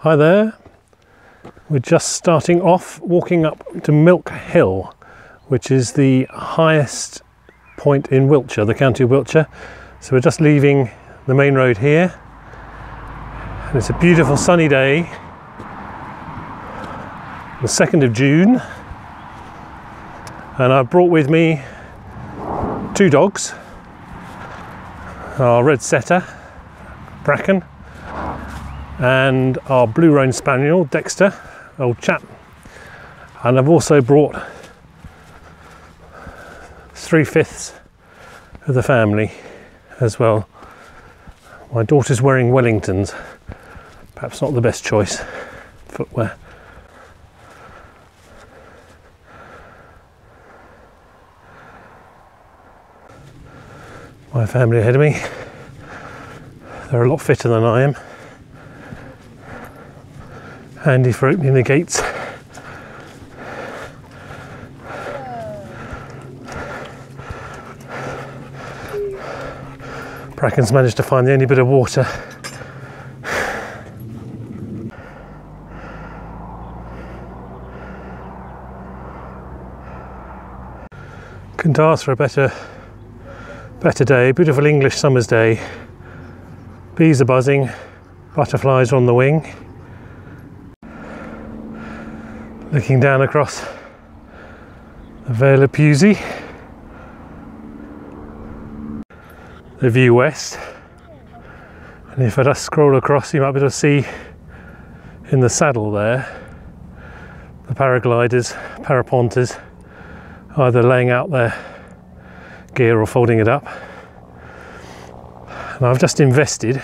Hi there, we're just starting off walking up to Milk Hill, which is the highest point in Wiltshire, the county of Wiltshire. So we're just leaving the main road here, and it's a beautiful sunny day, the 2nd of June, and I've brought with me 2 dogs, our red setter, Bracken, and our blue roan spaniel, Dexter, old chap. And I've also brought 3/5 of the family as well. My daughter's wearing Wellingtons, perhaps not the best choice footwear. My family ahead of me, they're a lot fitter than I am. Handy for opening the gates. Bracken's managed to find the only bit of water. Couldn't ask for a better day. Beautiful English summer's day. Bees are buzzing, butterflies are on the wing. Looking down across the Vale of Pewsey, the view west, and if I just scroll across, you might be able to see in the saddle there the paragliders, paraponters, either laying out their gear or folding it up. And I've just invested,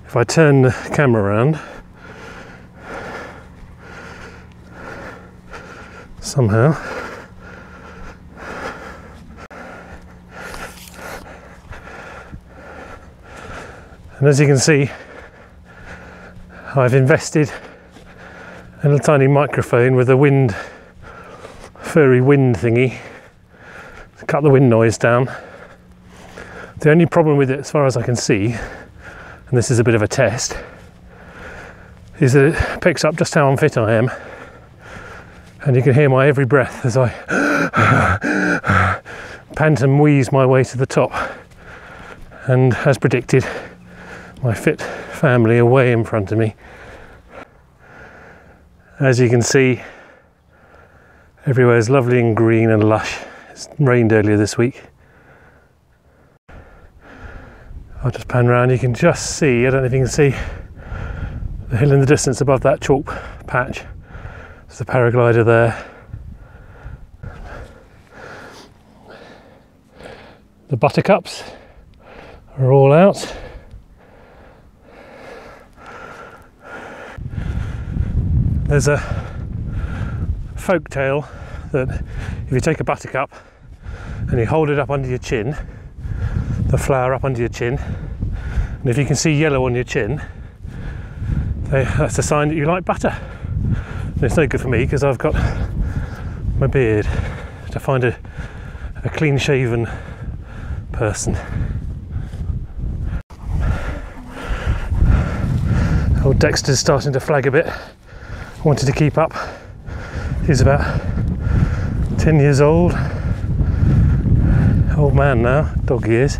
if I turn the camera around somehow, and as you can see, I've invested in a little tiny microphone with a furry wind thingy to cut the wind noise down. The only problem with it, as far as I can see, and this is a bit of a test, is that it picks up just how unfit I am. And you can hear my every breath as I pant and wheeze my way to the top. And as predicted, my fit family are way in front of me. As you can see, everywhere is lovely and green and lush. It's rained earlier this week. I'll just pan around, you can just see, I don't know if you can see, the hill in the distance above that chalk patch. There's a paraglider there. The buttercups are all out. There's a folk tale that if you take a buttercup and you hold it up under your chin, the flower up under your chin, and if you can see yellow on your chin, that's a sign that you like butter. It's no good for me because I've got my beard. To find a clean shaven person. Old Dexter's starting to flag a bit. Wanted to keep up. He's about 10 years old. Old man now, dog he is.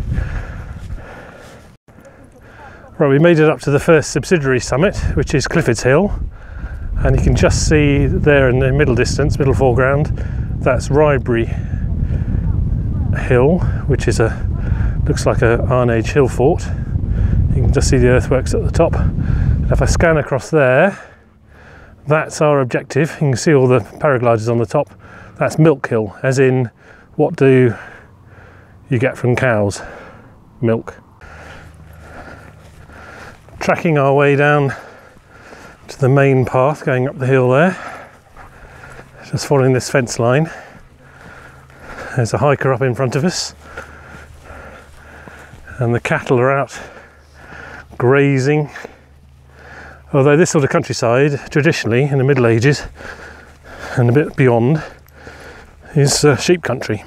Right, we made it up to the first subsidiary summit, which is Cifford Hill. And you can just see there in the middle distance, middle foreground, that's Rybury Hill, which is looks like a Iron Age hill fort. You can just see the earthworks at the top. And if I scan across there, that's our objective. You can see all the paragliders on the top. That's Milk Hill, as in, what do you get from cows? Milk. Tracking our way down to the main path going up the hill there, just following this fence line. There's a hiker up in front of us, and the cattle are out grazing. Although this sort of countryside, traditionally in the Middle Ages and a bit beyond, is sheep country,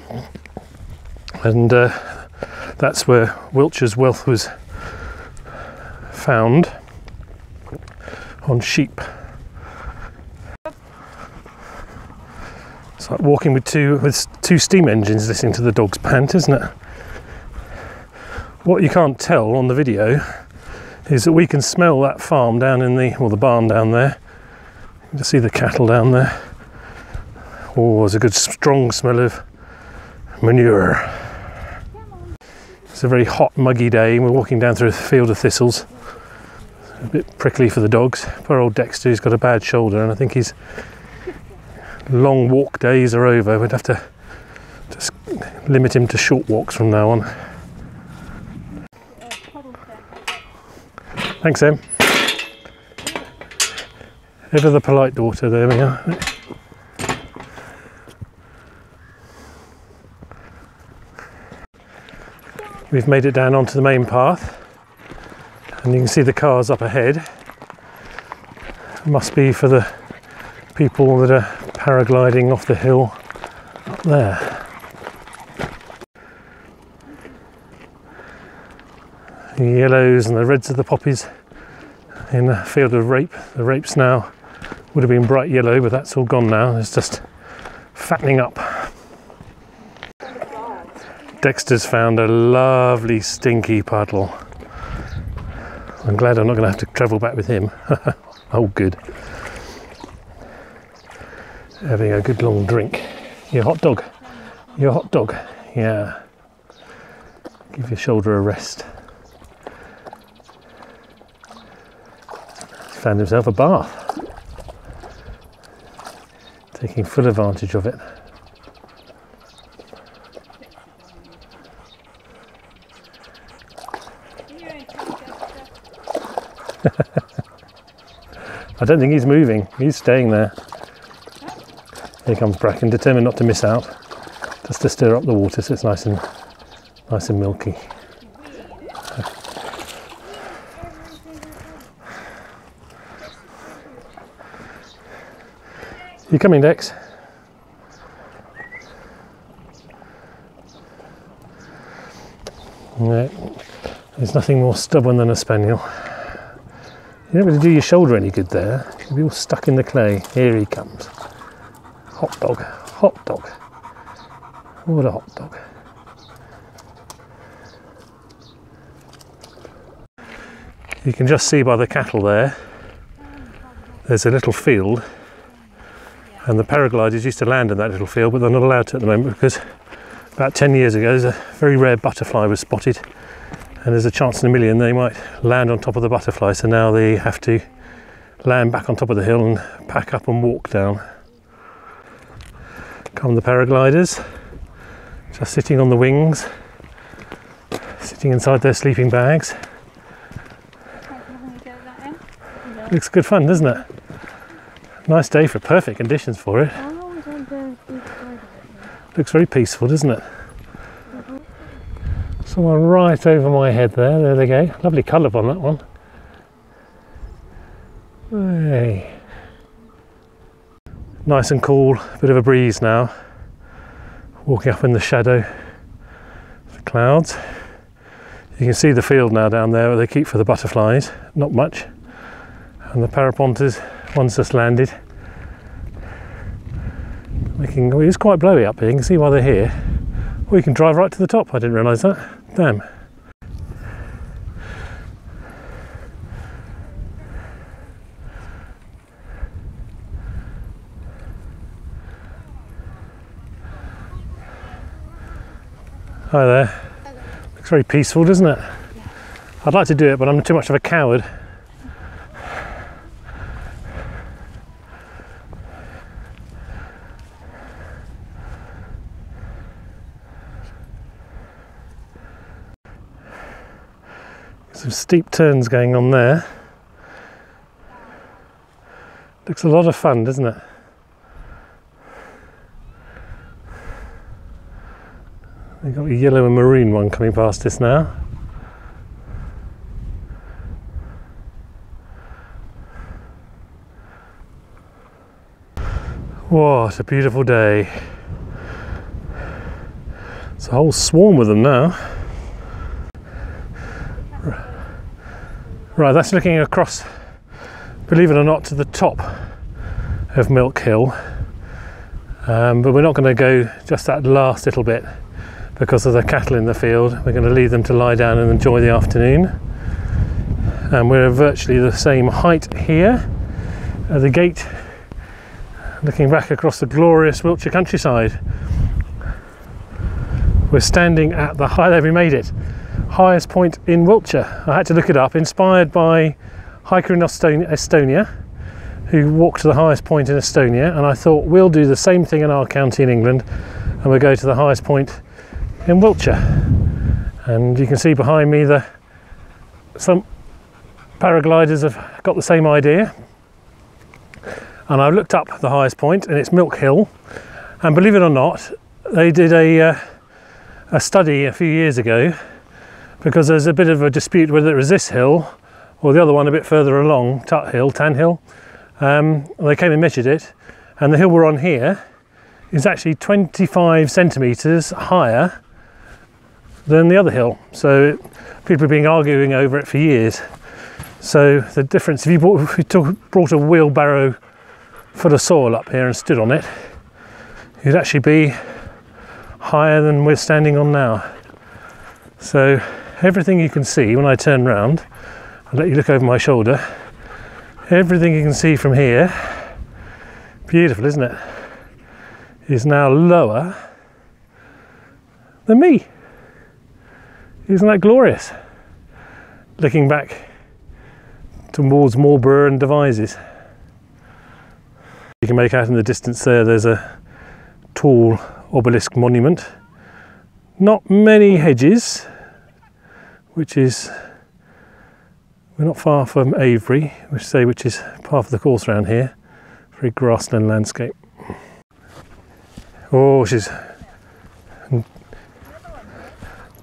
and that's where Wiltshire's wealth was found. on sheep. It's like walking with two steam engines listening to the dogs pant, isn't it? What you can't tell on the video is that we can smell that farm down in the barn down there. You can just see the cattle down there. Oh, there's a good strong smell of manure. It's a very hot, muggy day and we're walking down through a field of thistles. A bit prickly for the dogs. Poor old Dexter, he's got a bad shoulder and I think his long walk days are over. We'd have to just limit him to short walks from now on. Thanks, Em. Ever the polite daughter, there we are. We've made it down onto the main path and you can see the cars up ahead. It must be for the people that are paragliding off the hill up there. The yellows and the reds of the poppies in a field of rape. The rapes now would have been bright yellow, but that's all gone now. It's just fattening up. Dexter's found a lovely stinky puddle. I'm glad I'm not going to have to travel back with him. Oh, good. Having a good long drink. You a hot dog? You a hot dog? Yeah. Give your shoulder a rest. He's found himself a bath. Taking full advantage of it. I don't think he's moving, he's staying there. Here comes Bracken, determined not to miss out, just to stir up the water so it's nice and milky. You coming, Dex? No, there's nothing more stubborn than a spaniel. You don't really do your shoulder any good there. You'll be all stuck in the clay. Here he comes. Hot dog, hot dog. What a hot dog. You can just see by the cattle there, there's a little field and the paragliders used to land in that little field, but they're not allowed to at the moment because about 10 years ago there's a very rare butterfly was spotted. And there's a chance in a million they might land on top of the butterfly, so now they have to land back on top of the hill and pack up and walk down. Come the paragliders, just sitting on the wings, sitting inside their sleeping bags. Looks good fun, doesn't it? Nice day for perfect conditions for it. Looks very peaceful, doesn't it? Someone right over my head there. There they go. Lovely colour on that one. Hey. Nice and cool. Bit of a breeze now. Walking up in the shadow of the clouds. You can see the field now down there where they keep for the butterflies. Not much. And the paraponters, one's just landed. Well, it's quite blowy up here. You can see why they're here. Well, you can drive right to the top. I didn't realise that. Damn. Hi there. Hello. Looks very peaceful, doesn't it? Yeah. I'd like to do it, but I'm too much of a coward. Some steep turns going on there. Looks a lot of fun, doesn't it? We've got a yellow and maroon one coming past us now. What a beautiful day. It's a whole swarm of them now. Right, that's looking across believe it or not, to the top of Milk Hill, but we're not going to go just that last little bit because of the cattle in the field. We're going to leave them to lie down and enjoy the afternoon, and we're virtually the same height here at the gate, looking back across the glorious Wiltshire countryside. We're standing at the we made it, highest point in Wiltshire. I had to look it up, inspired by a hiker in Estonia who walked to the highest point in Estonia, and I thought we'll do the same thing in our county in England and we'll go to the highest point in Wiltshire. And you can see behind me some paragliders have got the same idea, and I've looked up the highest point and it's Milk Hill, and believe it or not, they did a study a few years ago, because there's a bit of a dispute whether it was this hill or the other one a bit further along, Tan Hill. They came and measured it, and the hill we're on here is actually 25 centimetres higher than the other hill. So people have been arguing over it for years. So the difference, if you brought a wheelbarrow full of soil up here and stood on it, you'd actually be higher than we're standing on now. So everything you can see when I turn round, I'll let you look over my shoulder, everything you can see from here, beautiful isn't it, is now lower than me. Isn't that glorious? Looking back towards Marlborough and Devizes. You can make out in the distance there's a tall obelisk monument. Not many hedges, which is, we're not far from Avery, which is part of the course around here. Very grassland landscape. Oh,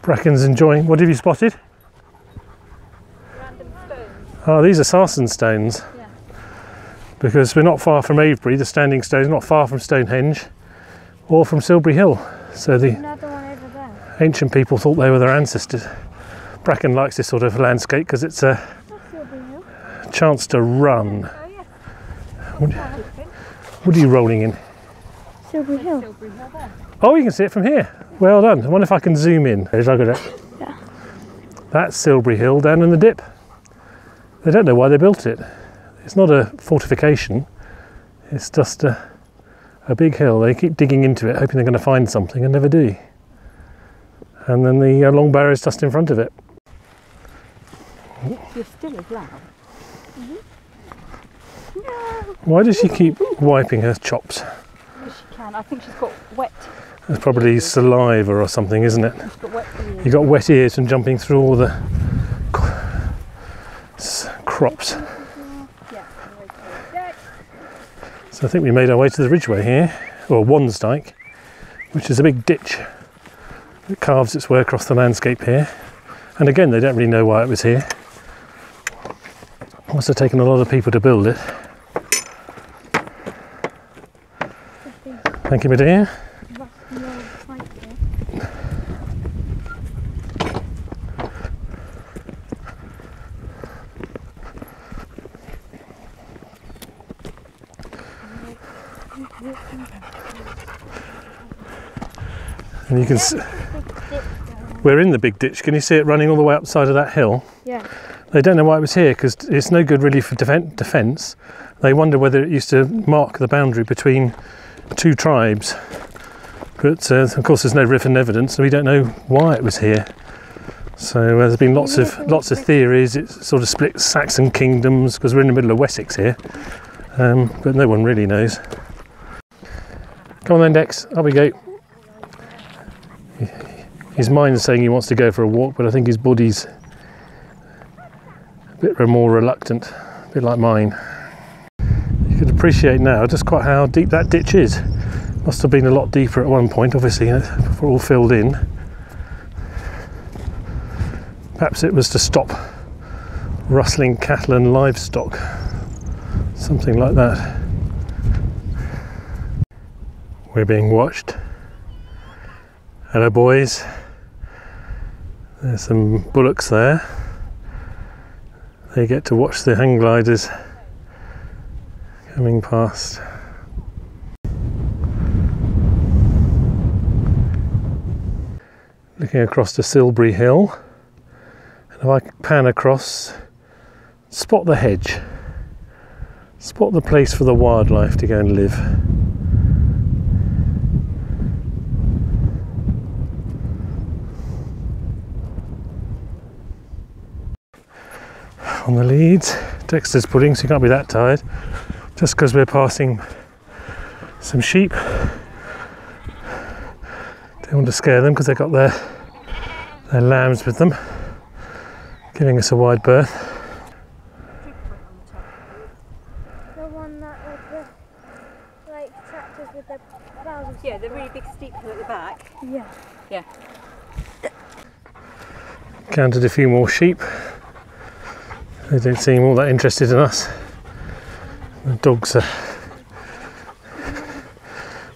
Bracken's enjoying. What have you spotted? Random stones. Oh, these are sarsen stones. Yeah. Because we're not far from Avery, the standing stones, not far from Stonehenge or from Silbury Hill. So the Another one over there. ancient people thought they were their ancestors. Bracken likes this sort of landscape because it's a chance to run. Oh, yeah. What are you rolling in? Silbury Hill. Oh, you can see it from here. Well done. I wonder if I can zoom in. Look at it. Yeah. That's Silbury Hill down in the dip. They don't know why they built it. It's not a fortification. It's just a big hill. They keep digging into it, hoping they're going to find something, and never do. And then the long barrow is just in front of it. You're still as loud. No. Why does she keep wiping her chops? Yes, she can. I think she's got wet. It's probably saliva or something, isn't it? She's got wet ears. You got wet ears from jumping through all the crops. So I think we made our way to the Ridgeway here, or Wansdyke, which is a big ditch that carves its way across the landscape here. And again, they don't really know why it was here. It must have taken a lot of people to build it. Thank you, my dear. And you can see, we're in the big ditch. Can you see it running all the way up the side of that hill? Yeah. They don't know why it was here because it's no good really for defence. They wonder whether it used to mark the boundary between two tribes. But of course there's no written evidence, so we don't know why it was here. So there's been lots of theories. It sort of split Saxon kingdoms because we're in the middle of Wessex here, but no one really knows. Come on then, Dex, up we go. His mind's saying he wants to go for a walk, but I think his body's a bit more reluctant, a bit like mine. You can appreciate now just quite how deep that ditch is. Must have been a lot deeper at one point, obviously, before it all filled in. Perhaps it was to stop rustling cattle and livestock, something like that. We're being watched. Hello boys. There's some bullocks there. They get to watch the hang gliders coming past. Looking across to Silbury Hill, and if I pan across, spot the hedge, spot the place for the wildlife to go and live. On the leads, Dexter's pudding, so you can't be that tired, just because we're passing some sheep. Don't want to scare them because they've got their lambs with them, giving us a wide berth. The one that with the like tractors with the plows. Yeah, the really big steep hill at the back. Yeah. Yeah. Counted a few more sheep. They don't seem all that interested in us. The dogs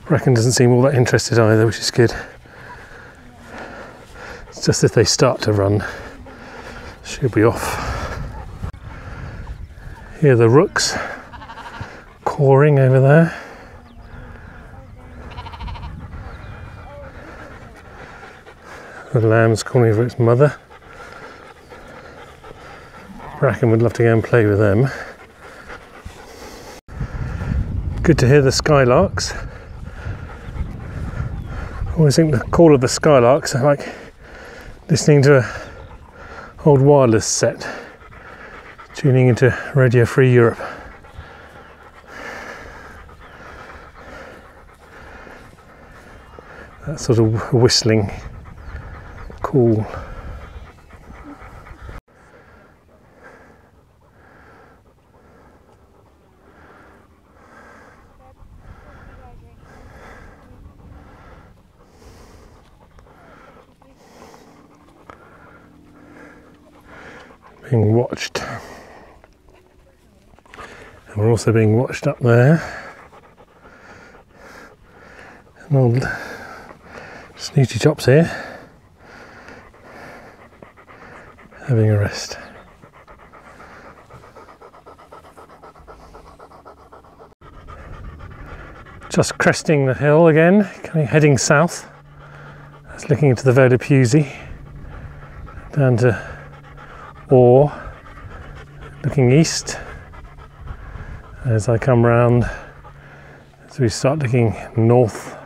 Bracken doesn't seem all that interested either, which is good. It's just if they start to run, she'll be off. Here are the rooks cawing over there. The lamb's calling for its mother. Bracken would love to go and play with them. Good to hear the skylarks. I always think the call of the skylarks are like listening to an old wireless set, tuning into Radio Free Europe. That sort of whistling call. Being watched, and we're also being watched up there. An old snooty chops here, having a rest. Just cresting the hill again, heading south. That's looking into the Vale of Pusey, down to or looking east. As I come round, as we start looking north,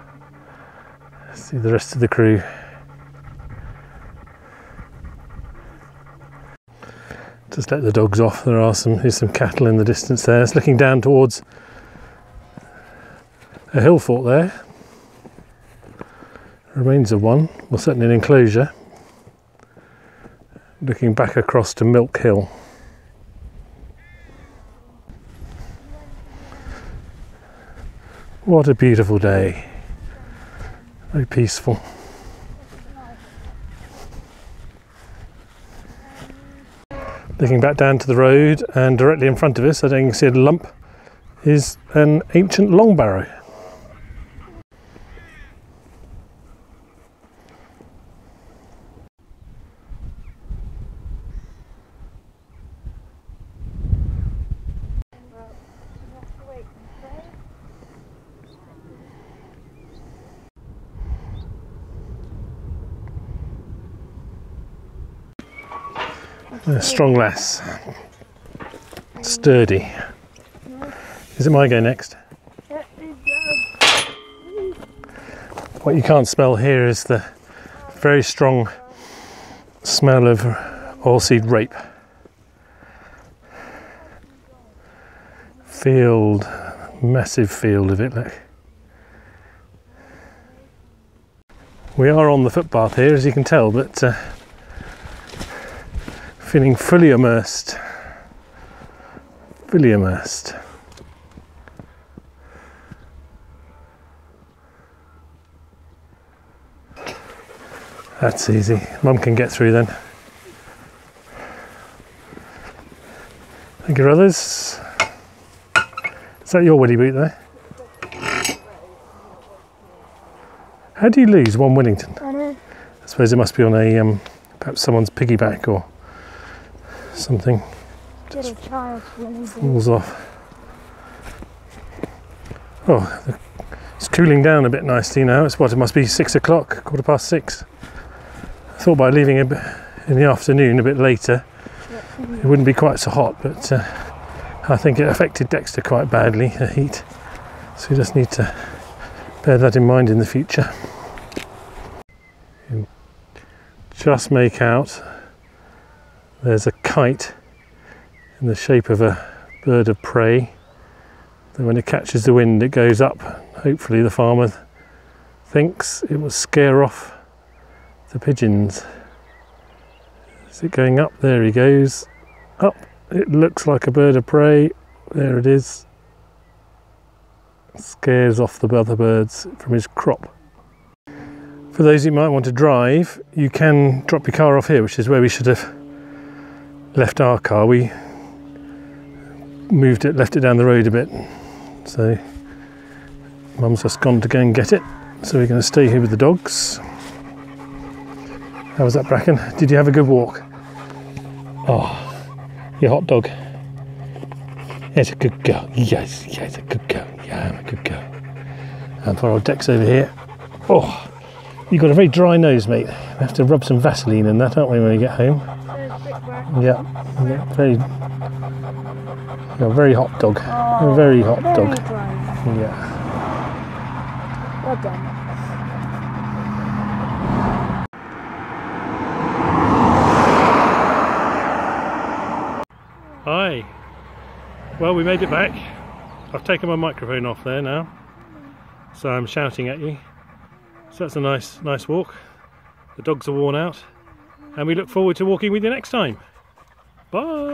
see the rest of the crew. Just let the dogs off. There's some cattle in the distance there. It's looking down towards a hill fort there. Remains of one, well certainly an enclosure. Looking back across to Milk Hill. What a beautiful day. Very peaceful. Looking back down to the road, and directly in front of us, I don't see a lump, is an ancient long barrow. A strong lass, sturdy. Is it my go next? What you can't smell here is the very strong smell of oilseed rape. Field, massive field of it, look. We are on the footpath here, as you can tell, but feeling fully immersed. Fully immersed. That's easy. Mum can get through then. Thank you, brothers. Is that your willy boot there? How do you lose one Wellington? I know. I suppose it must be on a perhaps someone's piggyback or something. Little child. Falls off. Oh, it's cooling down a bit nicely now. It's what, it must be 6 o'clock, 6:15. I thought by leaving a bit in the afternoon a bit later it wouldn't be quite so hot, but I think it affected Dexter quite badly, the heat. So we just need to bear that in mind in the future. You just make out there's a kite in the shape of a bird of prey. Then when it catches the wind it goes up. Hopefully the farmer thinks it will scare off the pigeons. Is it going up? There he goes. Up. It looks like a bird of prey. There it is. Scares off the other birds from his crop. For those who might want to drive, you can drop your car off here, which is where we should have left our car. We moved it, left it down the road a bit. So Mum's just gone to go and get it. So we're going to stay here with the dogs. How was that, Bracken? Did you have a good walk? Oh, your hot dog. It's a good girl. Yes, yes, a good girl. Yeah, I'm a good girl. And poor old Dex over here. Oh, you've got a very dry nose, mate. We have to rub some Vaseline in that, aren't we, when we get home? Yeah, very. You're a very hot dog. Oh, a very hot dog. Dry. Yeah. Well done. Hi. Well, we made it back. I've taken my microphone off there now, so I'm shouting at you. So that's a nice walk. The dogs are worn out, and we look forward to walking with you next time. Bye.